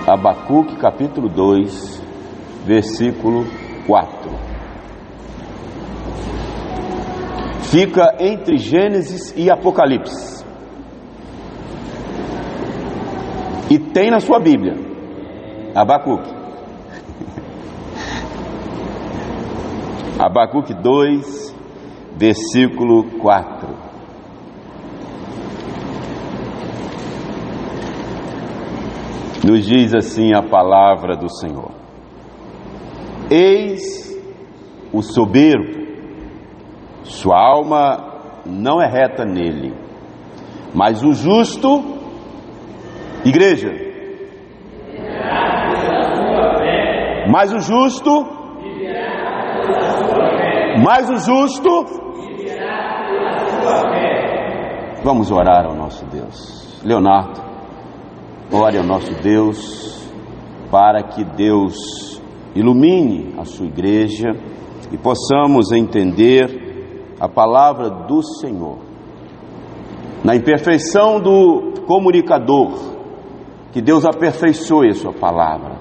Abacuque capítulo 2, versículo 4. Fica entre Gênesis e Apocalipse. E tem na sua Bíblia, Abacuque. Abacuque 2, versículo 4. Nos diz assim a palavra do Senhor: Eis o soberbo, sua alma não é reta nele, mas o justo, igreja, mas o justo, vamos orar ao nosso Deus. Leonardo, ore ao nosso Deus, para que Deus ilumine a sua igreja e possamos entender a palavra do Senhor. Na imperfeição do comunicador, que Deus aperfeiçoe a sua palavra,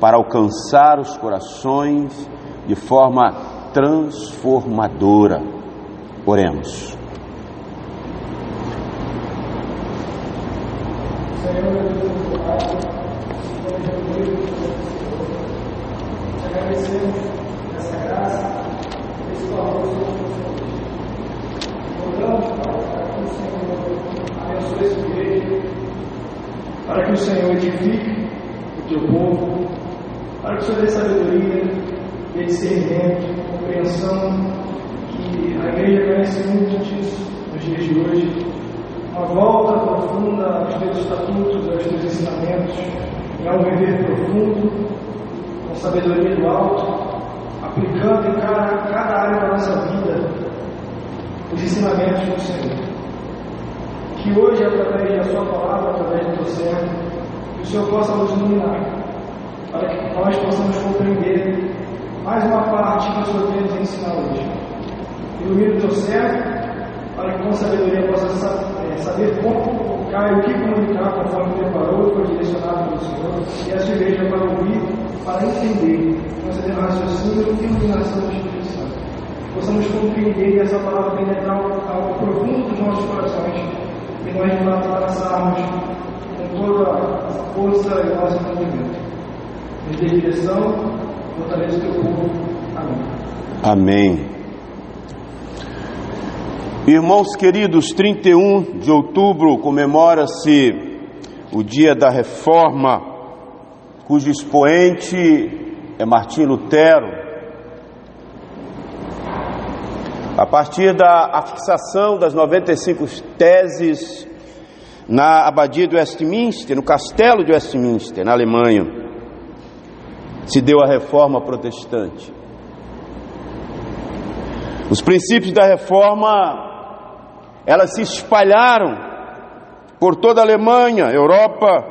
para alcançar os corações de forma transformadora. Oremos. Senhor, te agradecemos essa graça, esse favor, oramos para que o Senhor abençoe esse igreja, para que o Senhor edifique o teu povo, para que o Senhor dê sabedoria, dê discernimento, compreensão, que a igreja conhece muito disso nos dias de hoje. Uma volta profunda aos teus estatutos, aos teus ensinamentos, e a um viver profundo, com sabedoria do alto, aplicando em cada área da nossa vida os ensinamentos do Senhor. Que hoje, através da sua palavra, através do teu servo, que o Senhor possa nos iluminar, para que nós possamos compreender mais uma parte que o Senhor tem nos ensinar hoje. Ilumina o teu servo, para que com sabedoria possa saber como focar e o que comunicar conforme preparou, foi direcionado pelo Senhor, e essa igreja para ouvir, para entender, conceder raciocínio e iluminação do Espírito Santo. Possamos compreender essa palavra penetrar ao profundo dos nossos corações e nós nos abraçarmos com toda a força e o nosso entendimento. Nos dê direção, fortaleça o teu povo. Amém. Amém. Irmãos queridos, 31 de outubro comemora-se o dia da Reforma, cujo expoente é Martim Lutero. A partir da fixação das 95 teses na abadia de Westminster, no castelo de Westminster, na Alemanha, se deu a Reforma protestante. Os princípios da Reforma, elas se espalharam por toda a Alemanha, Europa,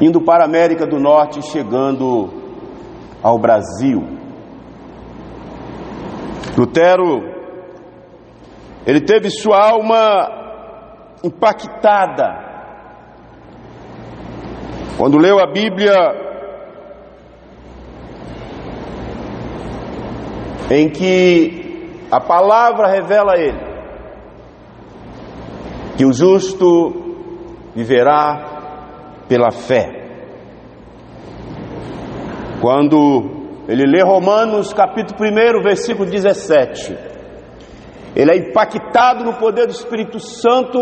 indo para a América do Norte e chegando ao Brasil. Lutero, ele teve sua alma impactada quando leu a Bíblia, em que a palavra revela a ele que o justo viverá pela fé. Quando ele lê Romanos capítulo 1, versículo 17, ele é impactado no poder do Espírito Santo,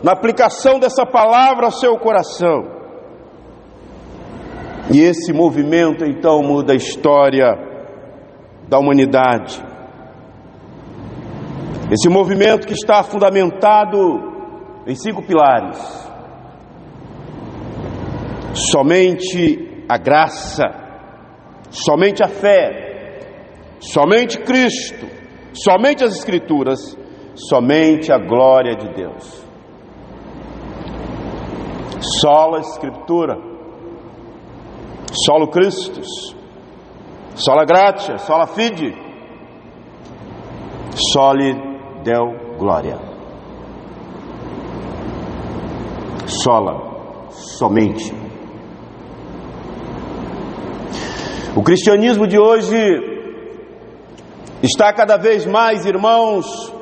na aplicação dessa palavra ao seu coração. E esse movimento então muda a história da humanidade. Esse movimento que está fundamentado em 5 pilares: somente a graça, somente a fé, somente Cristo, somente as Escrituras, somente a glória de Deus. Sola Escritura, solo Christus, sola gratia, sola fide, soli Deo glória. somente. O cristianismo de hoje está cada vez mais, irmãos,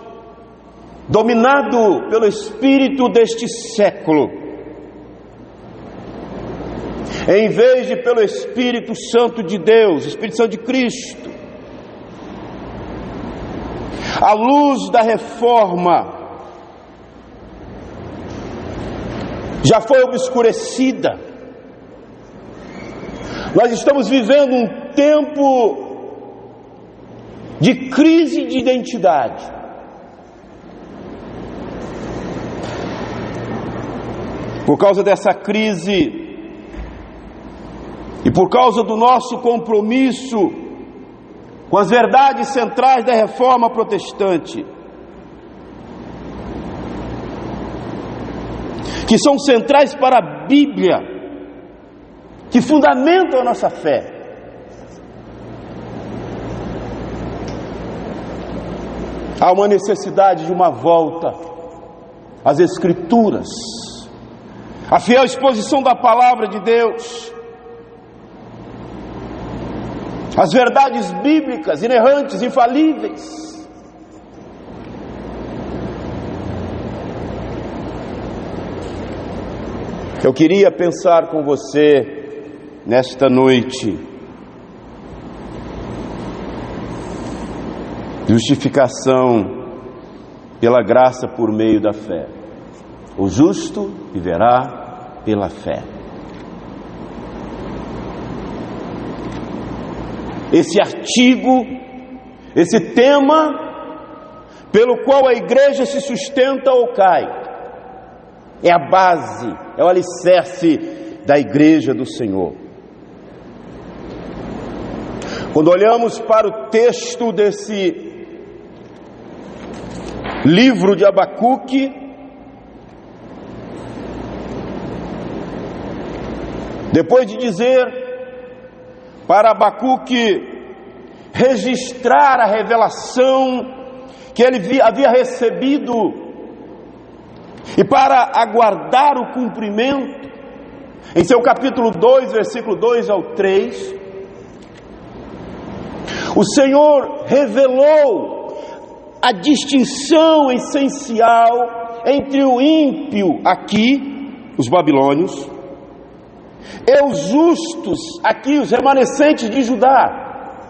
dominado pelo espírito deste século, em vez de pelo Espírito Santo de Deus, Espírito Santo de Cristo. A luz da reforma já foi obscurecida. Nós estamos vivendo um tempo de crise de identidade. Por causa dessa crise e por causa do nosso compromisso com as verdades centrais da reforma protestante, que são centrais para a Bíblia, que fundamentam a nossa fé, há uma necessidade de uma volta às Escrituras, a fiel exposição da Palavra de Deus, as verdades bíblicas, inerrantes, infalíveis. Eu queria pensar com você nesta noite, justificação pela graça por meio da fé. O justo viverá pela fé. Esse artigo, esse tema pelo qual a igreja se sustenta ou cai, é a base, é o alicerce da igreja do Senhor. Quando olhamos para o texto desse livro de Abacuque, depois de dizer para Abacuque registrar a revelação que ele havia recebido e para aguardar o cumprimento, em seu capítulo 2, versículo 2 ao 3, o Senhor revelou a distinção essencial entre o ímpio aqui, os babilônios, e os justos aqui, os remanescentes de Judá,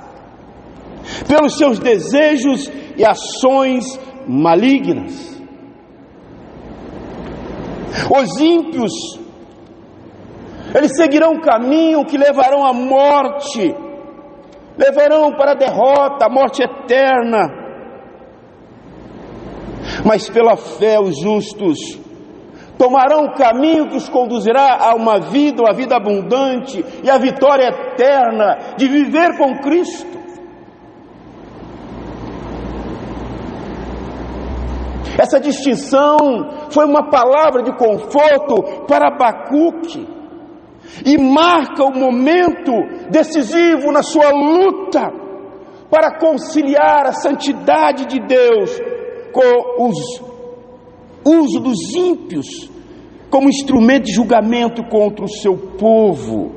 pelos seus desejos e ações malignas. Os ímpios, eles seguirão um caminho que levarão à morte, levarão para a derrota, a morte eterna. Mas pela fé os justos tomarão um caminho que os conduzirá a uma vida abundante e a vitória eterna de viver com Cristo. Essa distinção foi uma palavra de conforto para Abacuque e marca o momento decisivo na sua luta para conciliar a santidade de Deus com o uso dos ímpios como instrumento de julgamento contra o seu povo.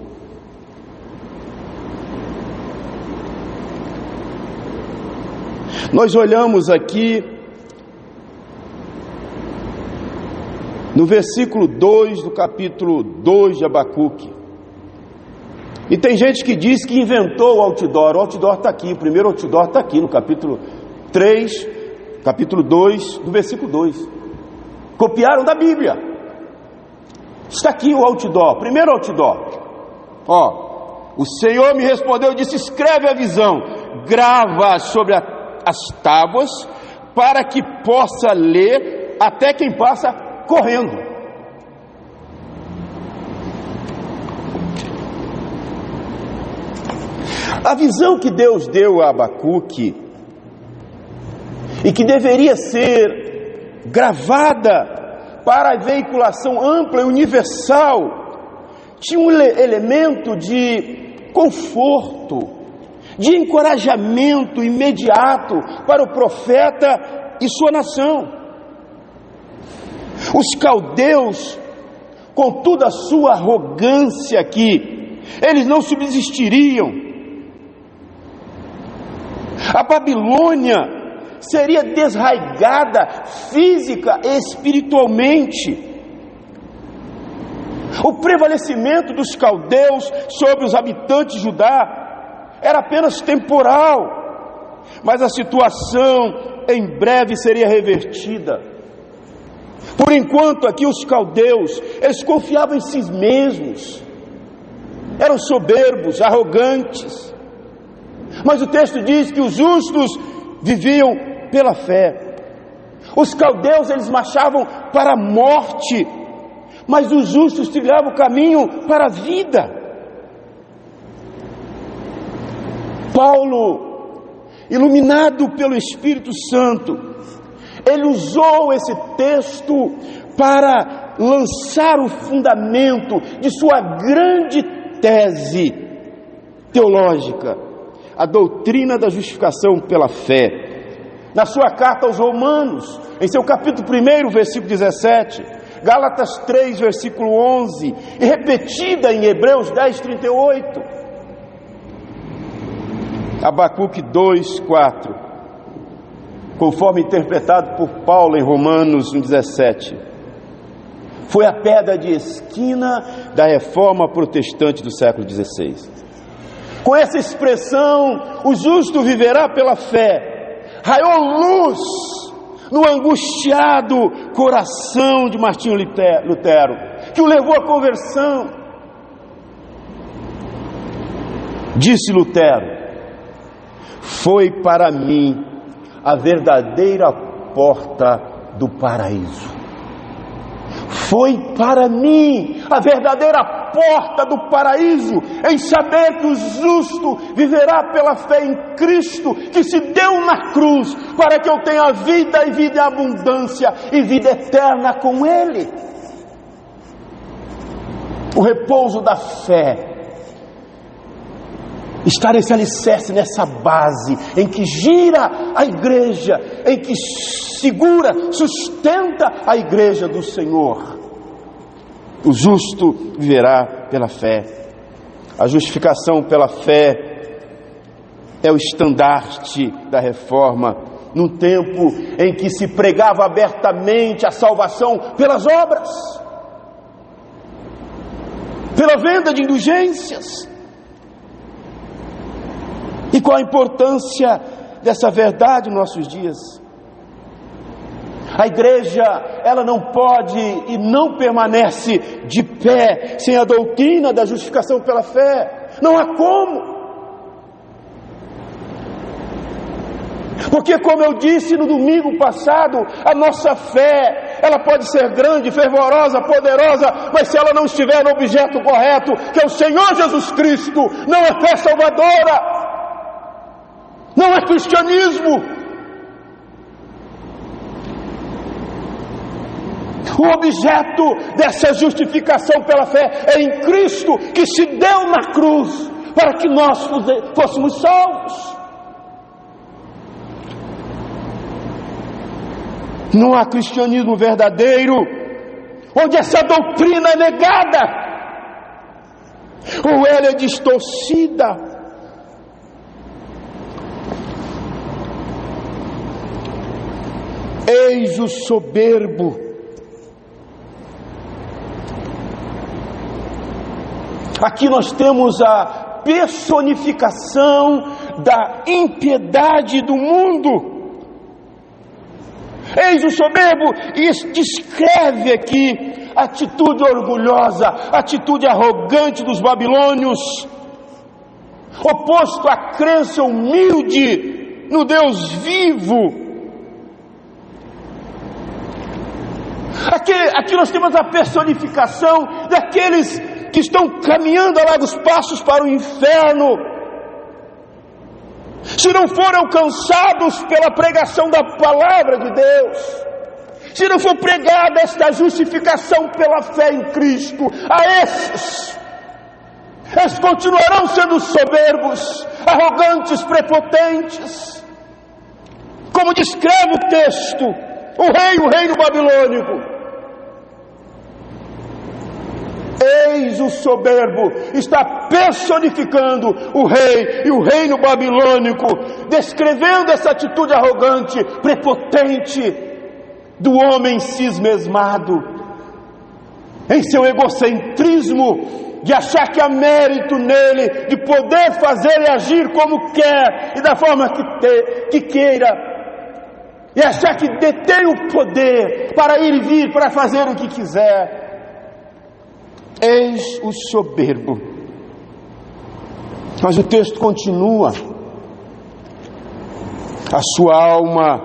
Nós olhamos aqui no versículo 2 do capítulo 2 de Abacuque, e tem gente que diz que inventou o outdoor. O outdoor está aqui, o primeiro outdoor está aqui no capítulo 3, capítulo 2, do versículo 2. Copiaram da Bíblia. Está aqui o outdoor, primeiro outdoor. O Senhor me respondeu e disse: escreve a visão, grava sobre as tábuas, para que possa ler até quem passa correndo. A visão que Deus deu a Abacuque, e que deveria ser gravada para a veiculação ampla e universal, tinha um elemento de conforto, de encorajamento imediato para o profeta e sua nação. Os caldeus com toda a sua arrogância aqui, eles não subsistiriam. A Babilônia seria desraigada física e espiritualmente. O prevalecimento dos caldeus sobre os habitantes de Judá era apenas temporal, mas a situação em breve seria revertida. Por enquanto aqui os caldeus, eles confiavam em si mesmos, eram soberbos, arrogantes, mas o texto diz que os justos viviam pela fé. Os caldeus, eles marchavam para a morte, mas os justos trilhavam o caminho para a vida. Paulo, iluminado pelo Espírito Santo, ele usou esse texto para lançar o fundamento de sua grande tese teológica, a doutrina da justificação pela fé. Na sua carta aos Romanos, em seu capítulo 1, versículo 17, Gálatas 3, versículo 11, e repetida em Hebreus 10, 38, Abacuque 2, 4, conforme interpretado por Paulo em Romanos 17, foi a pedra de esquina da reforma protestante do século XVI. Com essa expressão, o justo viverá pela fé, raiou luz no angustiado coração de Martinho Lutero, que o levou à conversão. Disse Lutero: foi para mim a verdadeira porta do paraíso. Foi para mim a verdadeira porta do paraíso, em saber que o justo viverá pela fé em Cristo, que se deu na cruz, para que eu tenha vida e vida em abundância, e vida eterna com Ele. O repouso da fé está nesse alicerce, nessa base, em que gira a igreja, em que segura, sustenta a igreja do Senhor. O justo viverá pela fé. A justificação pela fé é o estandarte da reforma, num tempo em que se pregava abertamente a salvação pelas obras, pela venda de indulgências. E qual a importância dessa verdade em nossos dias? A igreja, ela não pode e não permanece de pé sem a doutrina da justificação pela fé. Não há como. Porque, como eu disse no domingo passado, a nossa fé, ela pode ser grande, fervorosa, poderosa, mas se ela não estiver no objeto correto, que é o Senhor Jesus Cristo, não é fé salvadora. Não é cristianismo. O objeto dessa justificação pela fé é em Cristo, que se deu na cruz para que nós fôssemos salvos. Não há cristianismo verdadeiro onde essa doutrina é negada ou ela é distorcida. Eis o soberbo. Aqui nós temos a personificação da impiedade do mundo. Eis o soberbo, e descreve aqui a atitude orgulhosa, a atitude arrogante dos babilônios, oposto à crença humilde no Deus vivo. Aqui nós temos a personificação daqueles que estão caminhando a largos passos para o inferno, se não forem alcançados pela pregação da palavra de Deus, se não for pregada esta justificação pela fé em Cristo, a esses, eles continuarão sendo soberbos, arrogantes, prepotentes, como descreve o texto, o reino babilônico. Eis o soberbo, está personificando o rei e o reino babilônico, descrevendo essa atitude arrogante, prepotente do homem cismesmado, em seu egocentrismo, de achar que há mérito nele, de poder fazer e agir como quer e da forma que queira, e achar que detém o poder para ir e vir, para fazer o que quiser. Eis o soberbo. Mas o texto continua: a sua alma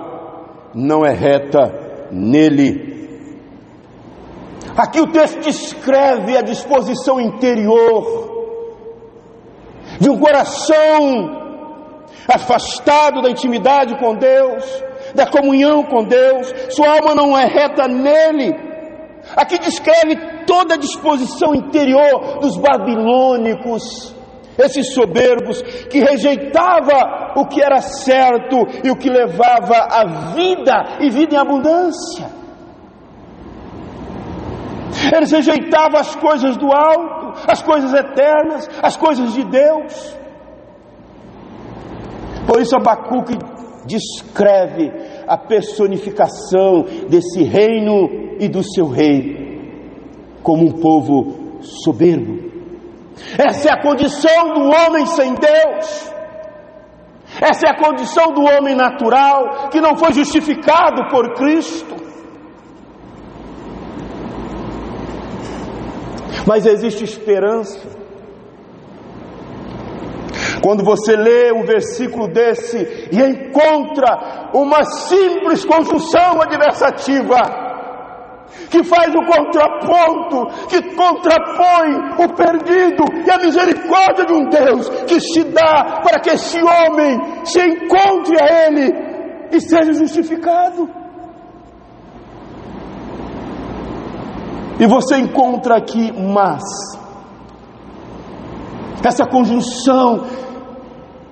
não é reta nele. Aqui o texto descreve a disposição interior de um coração afastado da intimidade com Deus, da comunhão com Deus. Sua alma não é reta nele. Aqui descreve toda a disposição interior dos babilônicos, esses soberbos que rejeitava o que era certo e o que levava à vida e vida em abundância. Eles rejeitavam as coisas do alto, as coisas eternas, as coisas de Deus. Por isso Abacuque descreve a personificação desse reino e do seu rei como um povo soberbo. Essa é a condição do homem sem Deus. Essa é a condição do homem natural, que não foi justificado por Cristo. Mas existe esperança. Quando você lê um versículo desse e encontra uma simples conjunção adversativa que faz o contraponto, que contrapõe o perdido e a misericórdia de um Deus que se dá para que esse homem se encontre a Ele e seja justificado. E você encontra aqui mas, essa conjunção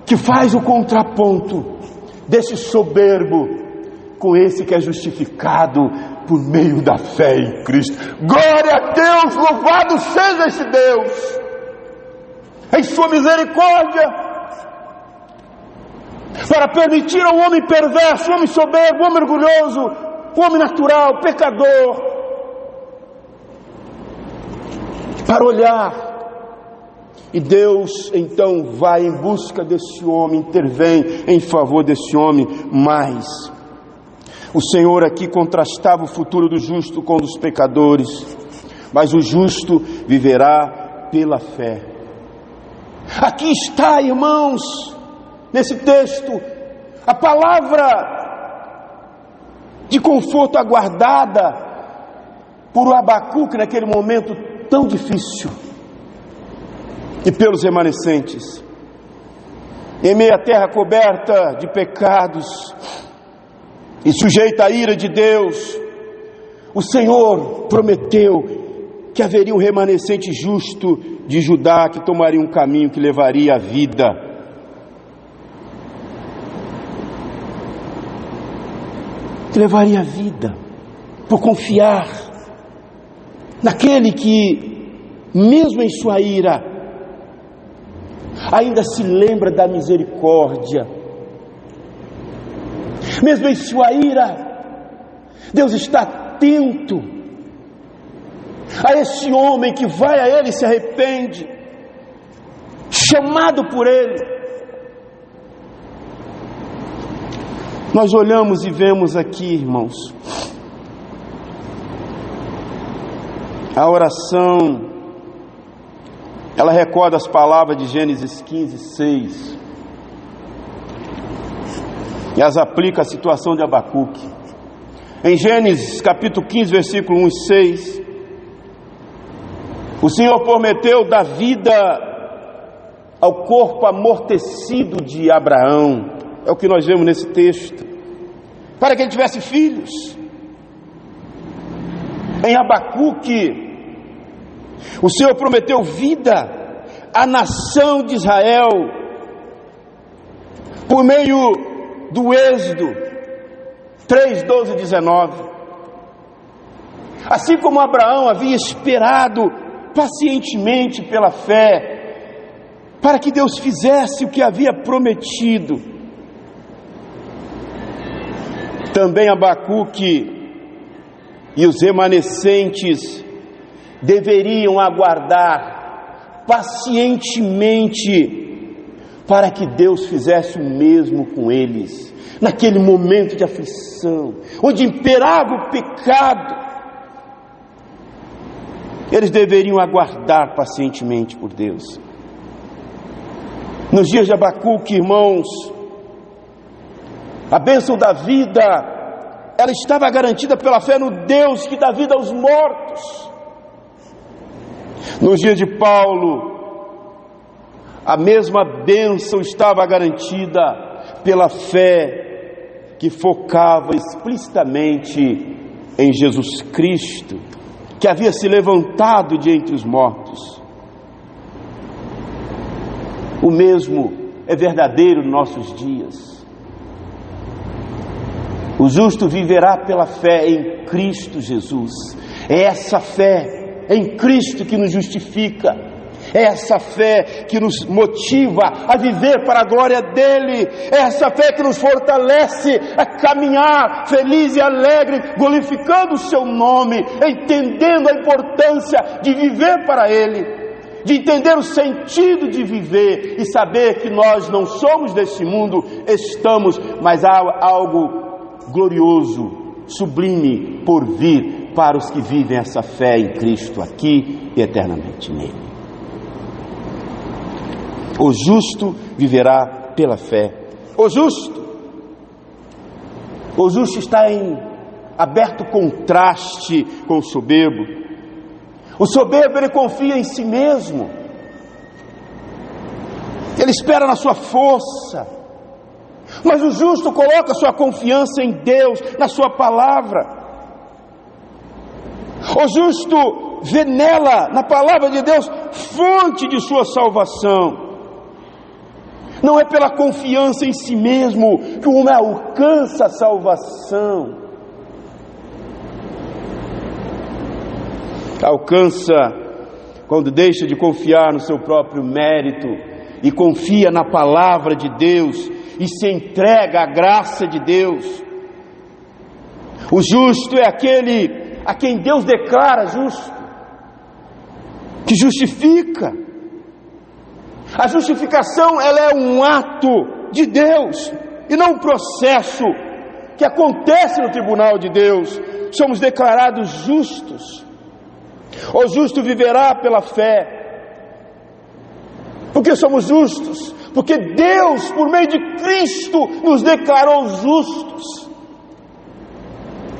que faz o contraponto desse soberbo com esse que é justificado por meio da fé em Cristo. Glória a Deus, louvado seja esse Deus, em sua misericórdia, para permitir ao homem perverso, homem soberbo, homem orgulhoso, homem natural, pecador, para olhar. E Deus então vai em busca desse homem, intervém em favor desse homem. Mas o Senhor aqui contrastava o futuro do justo com o dos pecadores. Mas o justo viverá pela fé. Aqui está, irmãos, nesse texto, a palavra de conforto aguardada por Abacuque naquele momento tão difícil, e pelos remanescentes. Em meio à terra coberta de pecados e sujeita à ira de Deus, o Senhor prometeu que haveria um remanescente justo de Judá que tomaria um caminho que levaria à vida. Que levaria à vida, por confiar naquele que, mesmo em sua ira, ainda se lembra da misericórdia. Mesmo em sua ira, Deus está atento a esse homem que vai a Ele e se arrepende, chamado por Ele. Nós olhamos e vemos aqui, irmãos, a oração, ela recorda as palavras de Gênesis 15:6 e as aplica à situação de Abacuque. Em Gênesis capítulo 15, versículo 1 e 6, o Senhor prometeu dar vida ao corpo amortecido de Abraão. É o que nós vemos nesse texto, para que ele tivesse filhos. Em Abacuque, o Senhor prometeu vida à nação de Israel por meio do Êxodo 3:12-19. Assim como Abraão havia esperado pacientemente pela fé, para que Deus fizesse o que havia prometido. Também Abacuque e os remanescentes deveriam aguardar pacientemente para que Deus fizesse o mesmo com eles, naquele momento de aflição, onde imperava o pecado. Eles deveriam aguardar pacientemente por Deus. Nos dias de Abacuque, irmãos, a bênção da vida, ela estava garantida pela fé no Deus que dá vida aos mortos. Nos dias de Paulo, a mesma bênção estava garantida pela fé que focava explicitamente em Jesus Cristo, que havia se levantado de entre os mortos. O mesmo é verdadeiro nos nossos dias. O justo viverá pela fé em Cristo Jesus. É essa fé em Cristo que nos justifica. É essa fé que nos motiva a viver para a glória dEle. É essa fé que nos fortalece a caminhar feliz e alegre, glorificando o Seu nome, entendendo a importância de viver para Ele, de entender o sentido de viver e saber que nós não somos desse mundo, estamos, mas há algo glorioso, sublime por vir para os que vivem essa fé em Cristo aqui e eternamente nele. O justo viverá pela fé. O justo está em aberto contraste com o soberbo. O soberbo, ele confia em si mesmo. Ele espera na sua força. Mas o justo coloca sua confiança em Deus, na sua palavra. O justo vê nela, na palavra de Deus, fonte de sua salvação. Não é pela confiança em si mesmo que o homem alcança a salvação. Alcança quando deixa de confiar no seu próprio mérito e confia na palavra de Deus e se entrega à graça de Deus. O justo é aquele a quem Deus declara justo, que justifica. A justificação, ela é um ato de Deus e não um processo que acontece no tribunal de Deus. Somos declarados justos. O justo viverá pela fé. Por que somos justos? Porque Deus, por meio de Cristo, nos declarou justos.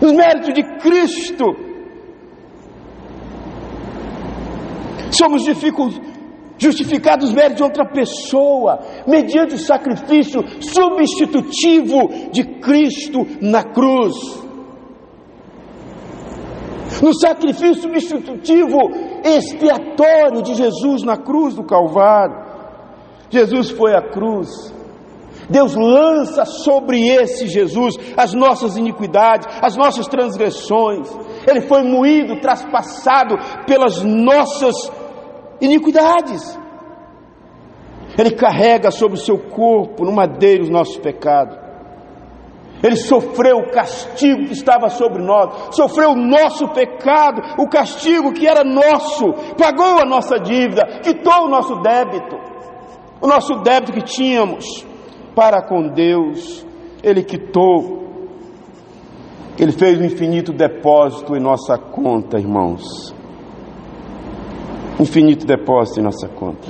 Nos méritos de Cristo. Somos justificados nos méritos de outra pessoa, mediante o sacrifício substitutivo de Cristo na cruz. No sacrifício substitutivo expiatório de Jesus na cruz do Calvário. Jesus foi à cruz. Deus lança sobre esse Jesus as nossas iniquidades, as nossas transgressões. Ele foi moído, traspassado pelas nossas iniquidades. Ele carrega sobre o seu corpo, no madeiro, os nossos pecados. Ele sofreu o castigo que estava sobre nós, sofreu o nosso pecado, o castigo que era nosso, pagou a nossa dívida, quitou o nosso débito que tínhamos para com Deus. Ele quitou. Ele fez um infinito depósito em nossa conta, irmãos. Infinito depósito em nossa conta,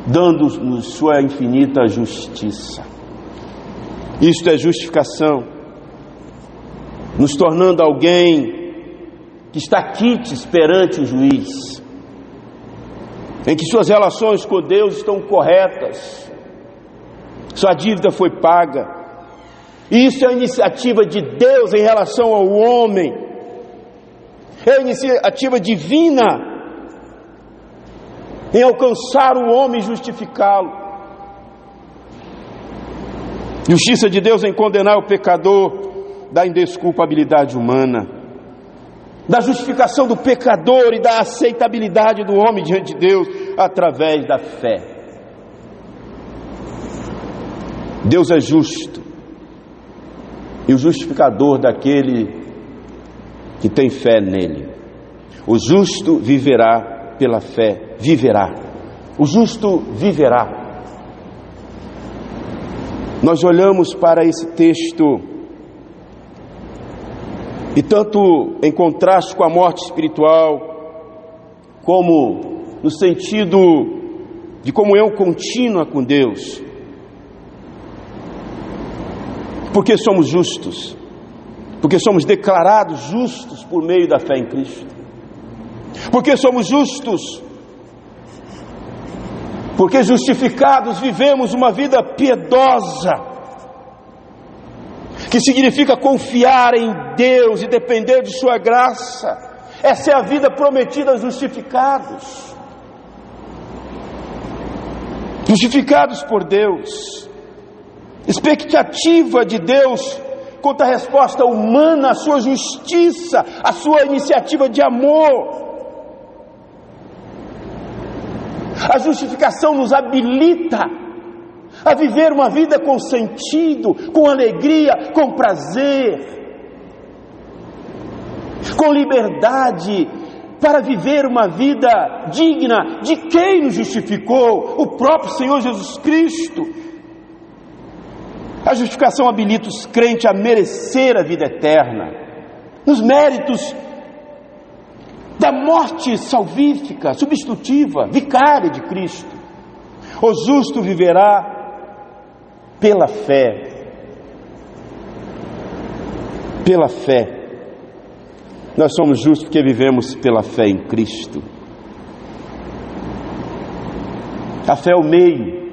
dando-nos sua infinita justiça. Isto é justificação, nos tornando alguém que está quites perante o juiz, em que suas relações com Deus estão corretas, sua dívida foi paga. Isso é a iniciativa de Deus em relação ao homem, é a iniciativa divina em alcançar o homem e justificá-lo. Justiça de Deus em condenar o pecador da indesculpabilidade humana. da justificação do pecador e da aceitabilidade do homem diante de Deus através da fé. Deus é justo e o justificador daquele que tem fé nele. O justo viverá pela fé, viverá. O justo viverá. Nós olhamos para esse texto e tanto em contraste com a morte espiritual, como no sentido de comunhão contínua com Deus, porque somos justos, porque somos declarados justos por meio da fé em Cristo, porque somos justos, porque justificados vivemos uma vida piedosa, que significa confiar em Deus e depender de sua graça. Essa é a vida prometida aos justificados, justificados por Deus. Expectativa de Deus quanto à resposta humana, a sua justiça, a sua iniciativa de amor. A justificação nos habilita a viver uma vida com sentido, com alegria, com prazer, com liberdade, para viver uma vida digna de quem nos justificou, o próprio Senhor Jesus Cristo. A justificação habilita os crentes a merecer a vida eterna, nos méritos da morte salvífica, substitutiva, vicária de Cristo. O justo viverá pela fé. Pela fé. Nós somos justos porque vivemos pela fé em Cristo. A fé é o meio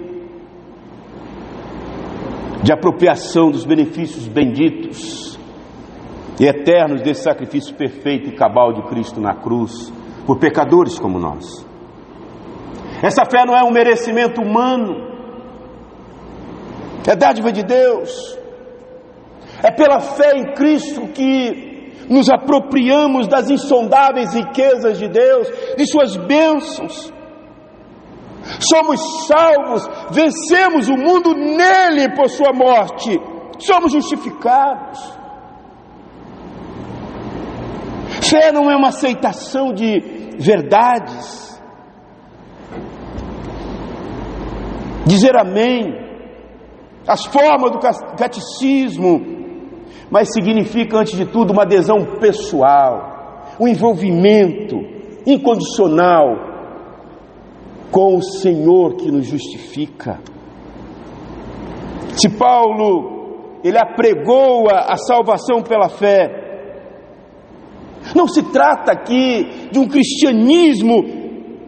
de apropriação dos benefícios benditos e eternos desse sacrifício perfeito e cabal de Cristo na cruz, por pecadores como nós. Essa fé não é um merecimento humano, é dádiva de Deus. É pela fé em Cristo que nos apropriamos das insondáveis riquezas de Deus, de suas bênçãos. Somos salvos, vencemos o mundo nele por sua morte, somos justificados. Fé não é uma aceitação de verdades, dizer amém, as formas do catecismo, mas significa antes de tudo uma adesão pessoal, um envolvimento incondicional com o Senhor que nos justifica. Se Paulo, ele apregoa a salvação pela fé, não se trata aqui de um cristianismo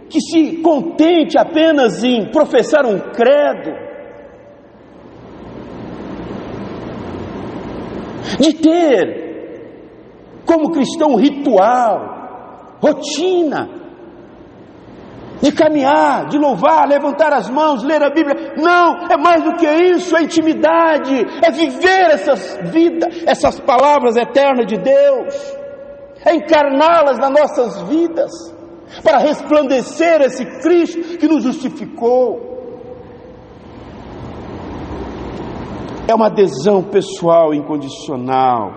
que se contente apenas em professar um credo, de ter como cristão um ritual, rotina, de caminhar, de louvar, levantar as mãos, ler a Bíblia. Não, é mais do que isso, é intimidade, é viver essas palavras eternas de Deus, é encarná-las nas nossas vidas, para resplandecer esse Cristo que nos justificou. É uma adesão pessoal incondicional,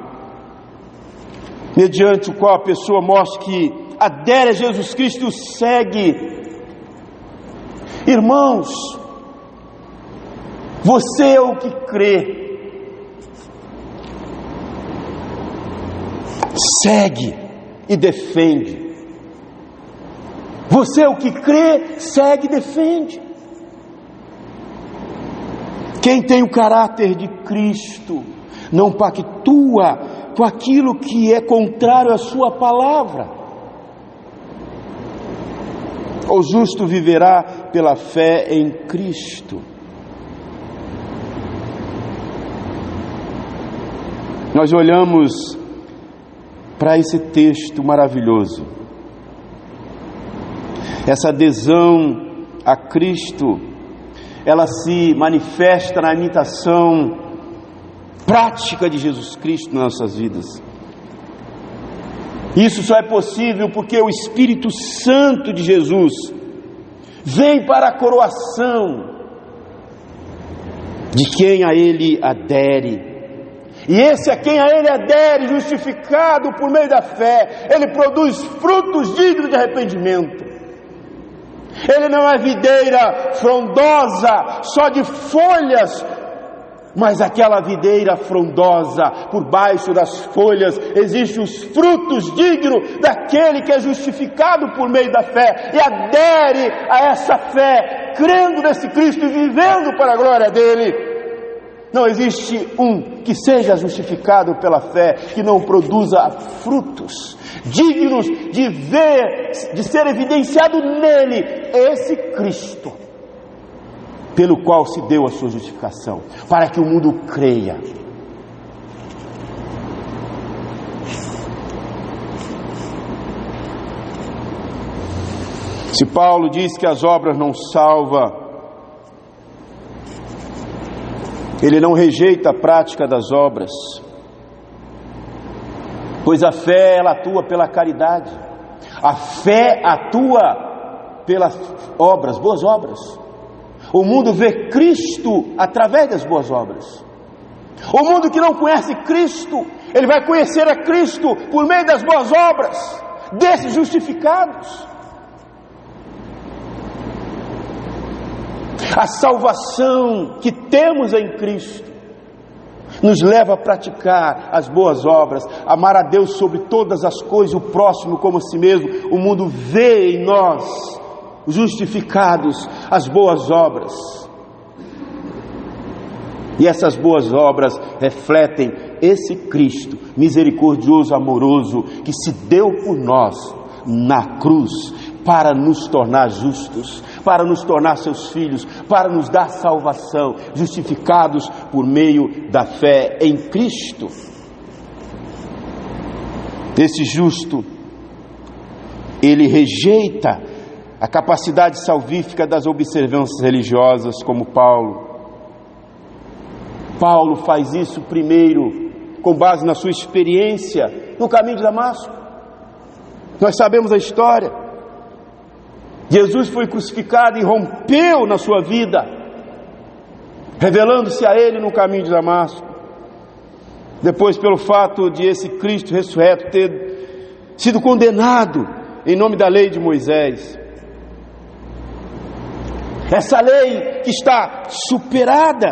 mediante o qual a pessoa mostra que adere a Jesus Cristo e o segue. Irmãos, você é o que crê, segue e defende. Você é o que crê, segue e defende. Quem tem o caráter de Cristo não pactua com aquilo que é contrário à sua palavra. O justo viverá pela fé em Cristo. Nós olhamos para esse texto maravilhoso. Essa adesão a Cristo, ela se manifesta na imitação prática de Jesus Cristo nas nossas vidas. Isso só é possível porque o Espírito Santo de Jesus vem para a coroação de quem a Ele adere. E esse a quem a Ele adere, justificado por meio da fé, ele produz frutos dignos de arrependimento. Ele não é videira frondosa, só de folhas, mas aquela videira frondosa, por baixo das folhas, existem os frutos dignos daquele que é justificado por meio da fé, e adere a essa fé, crendo nesse Cristo e vivendo para a glória dele. Não existe um que seja justificado pela fé, que não produza frutos dignos de ver, de ser evidenciado nele, esse Cristo, pelo qual se deu a sua justificação, para que o mundo creia. Se Paulo diz que as obras não salvam, ele não rejeita a prática das obras, pois a fé, ela atua pela caridade. A fé atua pelas obras, boas obras. O mundo vê Cristo através das boas obras. O mundo que não conhece Cristo, ele vai conhecer a Cristo por meio das boas obras, desses justificados. A salvação que temos em Cristo nos leva a praticar as boas obras, amar a Deus sobre todas as coisas, o próximo como a si mesmo. O mundo vê em nós, justificados, as boas obras. E essas boas obras refletem esse Cristo misericordioso, amoroso, que se deu por nós na cruz, para nos tornar justos, para nos tornar seus filhos, para nos dar salvação, justificados por meio da fé em Cristo. Esse justo, ele rejeita a capacidade salvífica das observâncias religiosas, como Paulo. Paulo faz isso primeiro com base na sua experiência no caminho de Damasco. Nós sabemos a história. Jesus foi crucificado e rompeu na sua vida, revelando-se a ele no caminho de Damasco. Depois, pelo fato de esse Cristo ressurreto ter sido condenado em nome da lei de Moisés, essa lei que está superada,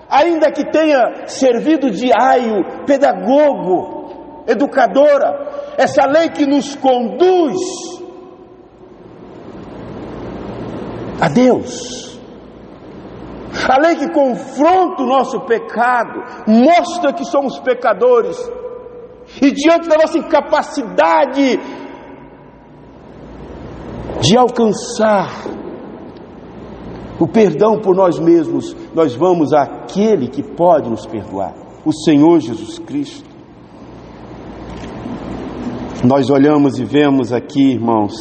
ainda que tenha servido de aio, pedagogo, educadora, essa lei que nos conduz a Deus, a lei que confronta o nosso pecado, mostra que somos pecadores, e diante da nossa incapacidade de alcançar o perdão por nós mesmos, nós vamos àquele que pode nos perdoar, o Senhor Jesus Cristo. Nós olhamos e vemos aqui, irmãos,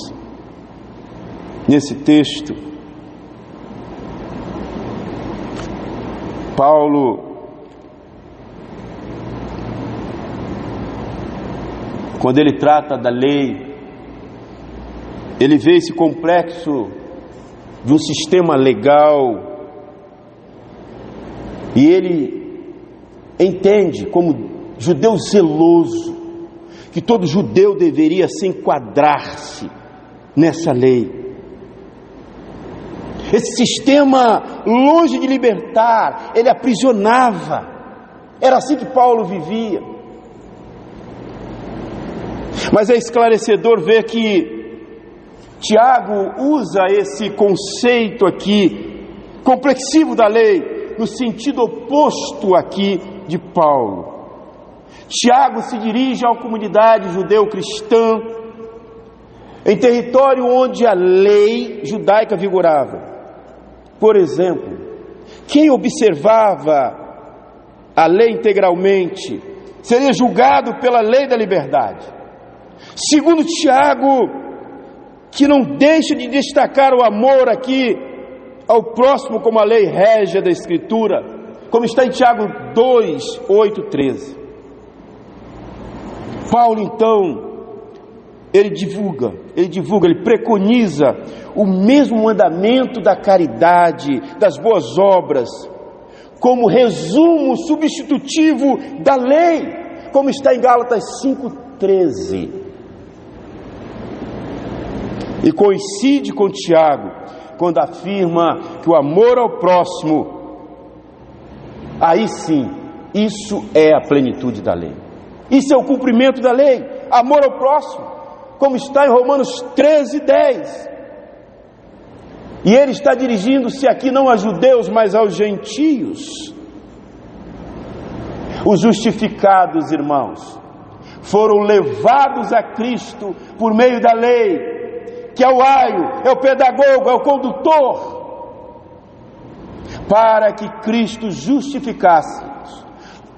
nesse texto, Paulo, quando ele trata da lei, ele vê esse complexo de um sistema legal, e ele entende, como judeu zeloso, que todo judeu deveria se enquadrar-se nessa lei. Esse sistema, longe de libertar, ele aprisionava. Era assim que Paulo vivia. Mas é esclarecedor ver que Tiago usa esse conceito aqui, complexivo da lei, no sentido oposto aqui de Paulo. Tiago se dirige à comunidade judeu-cristã em território onde a lei judaica vigorava. Por exemplo, quem observava a lei integralmente seria julgado pela lei da liberdade. Segundo Tiago, que não deixa de destacar o amor aqui ao próximo como a lei régia da Escritura, como está em Tiago 2, 8, 13. Paulo então ele divulga, ele preconiza o mesmo mandamento da caridade, das boas obras, como resumo substitutivo da lei, como está em Gálatas 5:13. E coincide com Tiago, quando afirma que o amor ao próximo, aí sim, isso é a plenitude da lei. Isso é o cumprimento da lei, amor ao próximo, como está em Romanos 13:10. E ele está dirigindo-se aqui não a judeus, mas aos gentios. Os justificados, irmãos, foram levados a Cristo por meio da lei, que é o aio, é o pedagogo, é o condutor, para que Cristo justificasse-nos,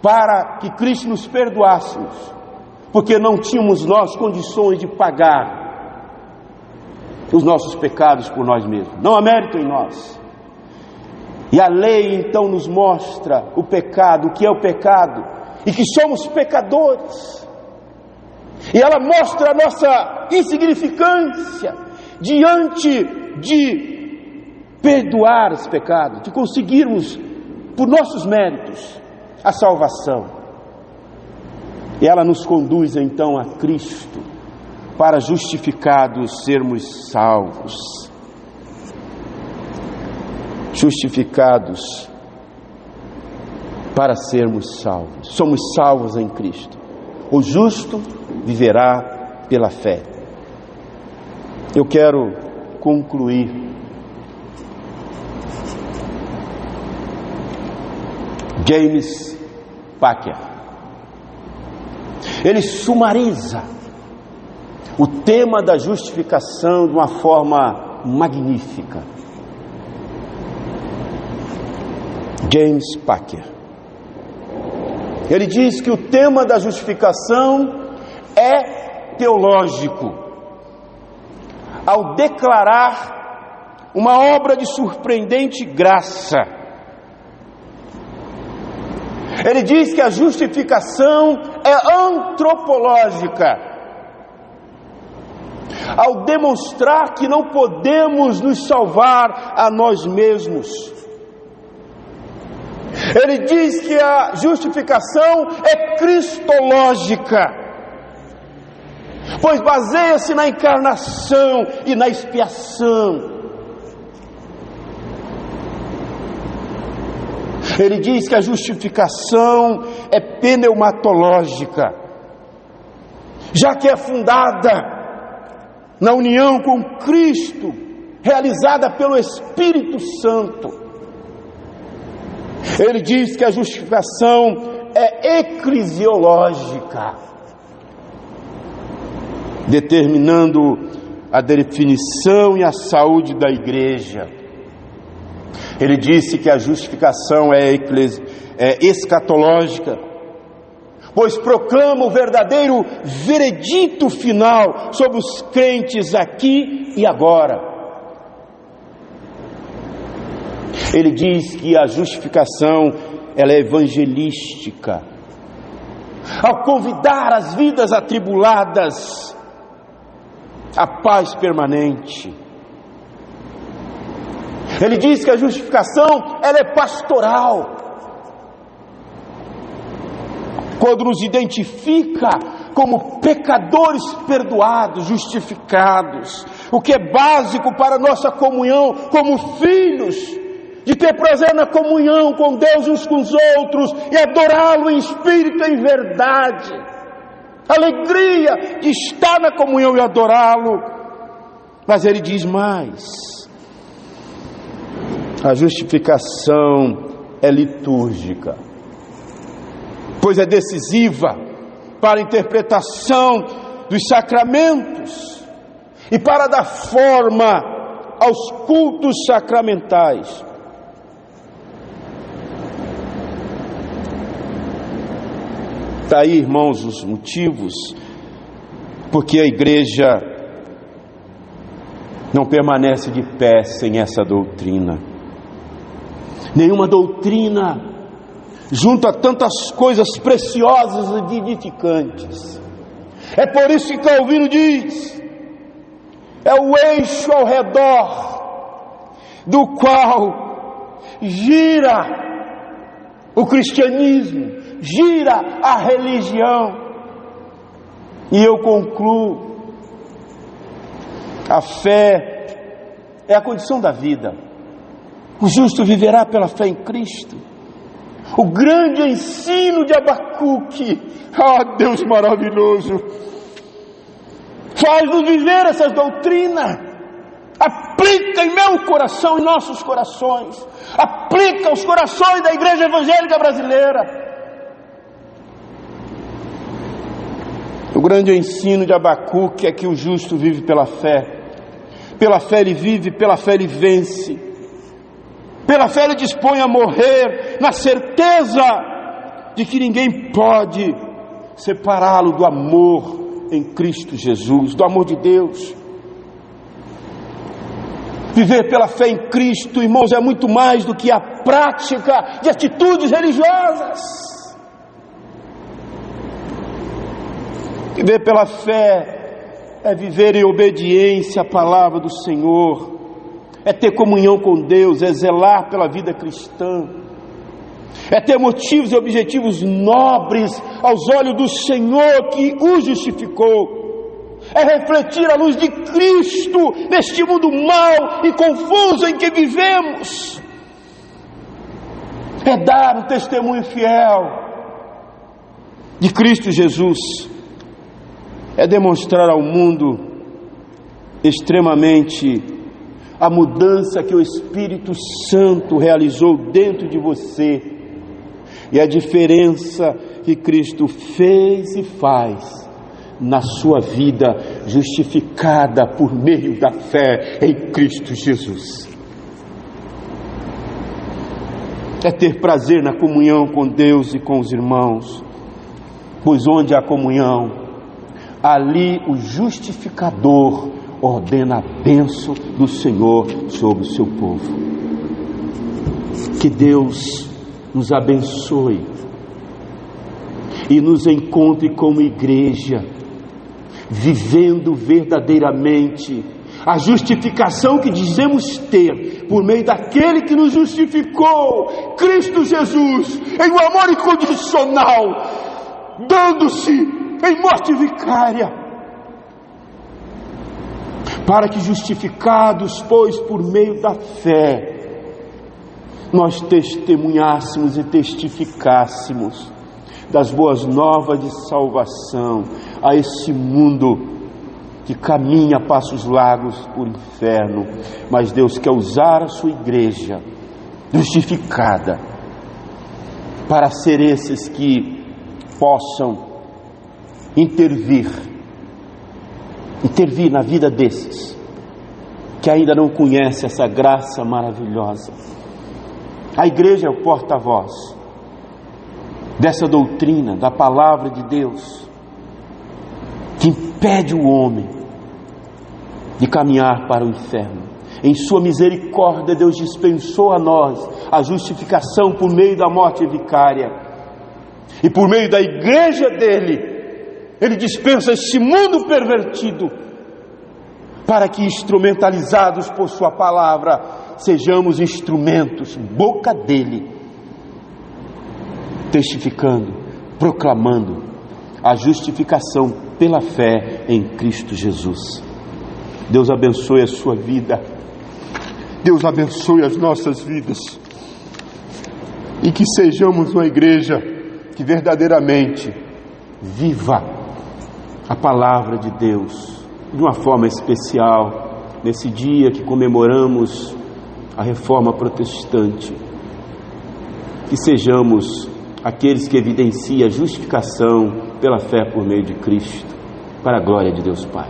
para que Cristo nos perdoasse, porque não tínhamos nós condições de pagar os nossos pecados por nós mesmos, não há mérito em nós. E a lei então nos mostra o pecado, o que é o pecado, e que somos pecadores. E ela mostra a nossa insignificância diante de perdoar esse pecado, de conseguirmos por nossos méritos a salvação. E ela nos conduz então a Cristo, para justificados sermos salvos. Justificados para sermos salvos. Somos salvos em Cristo. O justo viverá pela fé. Eu quero concluir James Packer. Ele sumariza o tema da justificação de uma forma magnífica. James Packer. Ele diz que o tema da justificação é teológico, ao declarar uma obra de surpreendente graça. Ele diz que a justificação é antropológica, ao demonstrar que não podemos nos salvar a nós mesmos. Ele diz que a justificação é cristológica, pois baseia-se na encarnação e na expiação. Ele diz que a justificação é pneumatológica, já que é fundada na união com Cristo, realizada pelo Espírito Santo. Ele diz que a justificação é eclesiológica, determinando a definição e a saúde da igreja. Ele disse que a justificação é escatológica, pois proclama o verdadeiro veredito final sobre os crentes aqui e agora. Ele diz que a justificação ela é evangelística, ao convidar as vidas atribuladas à paz permanente. Ele diz que a justificação ela é pastoral, quando nos identifica como pecadores perdoados, justificados, o que é básico para a nossa comunhão como filhos, de ter prazer na comunhão com Deus uns com os outros e adorá-lo em espírito e em verdade, alegria de estar na comunhão e adorá-lo. Mas ele diz mais: a justificação é litúrgica, pois é decisiva para a interpretação dos sacramentos e para dar forma aos cultos sacramentais. Está aí, irmãos, os motivos porque a igreja não permanece de pé sem essa doutrina. Nenhuma doutrina junto a tantas coisas preciosas e edificantes É por isso que Calvino diz: é o eixo ao redor do qual gira o cristianismo, gira a religião. E eu concluo: a fé é a condição da vida. O justo viverá pela fé em Cristo. O grande ensino de Abacuque, Deus maravilhoso, faz-nos viver essas doutrinas. Aplica em meu coração, em nossos corações. Aplica aos corações da igreja evangélica brasileira. O grande ensino de Abacuque é que o justo vive pela fé. Pela fé ele vive, pela fé ele vence. Pela fé ele dispõe a morrer, na certeza de que ninguém pode separá-lo do amor em Cristo Jesus, do amor de Deus. Viver pela fé em Cristo, irmãos, é muito mais do que a prática de atitudes religiosas. Viver pela fé é viver em obediência à palavra do Senhor, é ter comunhão com Deus, é zelar pela vida cristã, é ter motivos e objetivos nobres aos olhos do Senhor que o justificou, é refletir a luz de Cristo neste mundo mau e confuso em que vivemos, é dar um testemunho fiel de Cristo Jesus, é demonstrar ao mundo extremamente a mudança que o Espírito Santo realizou dentro de você e a diferença que Cristo fez e faz na sua vida, justificada por meio da fé em Cristo Jesus. É ter prazer na comunhão com Deus e com os irmãos, pois onde há comunhão, ali o justificador ordena a bênção do Senhor sobre o seu povo. Que Deus nos abençoe e nos encontre como igreja, vivendo verdadeiramente a justificação que dizemos ter por meio daquele que nos justificou, Cristo Jesus, em um amor incondicional, dando-se em morte vicária, para que, justificados, pois, por meio da fé, nós testemunhássemos e testificássemos das boas novas de salvação a esse mundo que caminha a passos largos por inferno. Mas Deus quer usar a sua igreja justificada para ser esses que possam intervir na vida desses que ainda não conhecem essa graça maravilhosa. A igreja é o porta-voz dessa doutrina, da palavra de Deus, que impede o homem de caminhar para o inferno. Em sua misericórdia, Deus dispensou a nós a justificação por meio da morte vicária, e por meio da igreja dele, Ele dispensa esse mundo pervertido, para que, instrumentalizados por sua palavra, sejamos instrumentos, boca dele, testificando, proclamando a justificação pela fé em Cristo Jesus. Deus abençoe a sua vida, Deus abençoe as nossas vidas, e que sejamos uma igreja que verdadeiramente viva a palavra de Deus de uma forma especial nesse dia que comemoramos a Reforma Protestante. Que sejamos aqueles que evidenciam a justificação pela fé por meio de Cristo, para a glória de Deus Pai.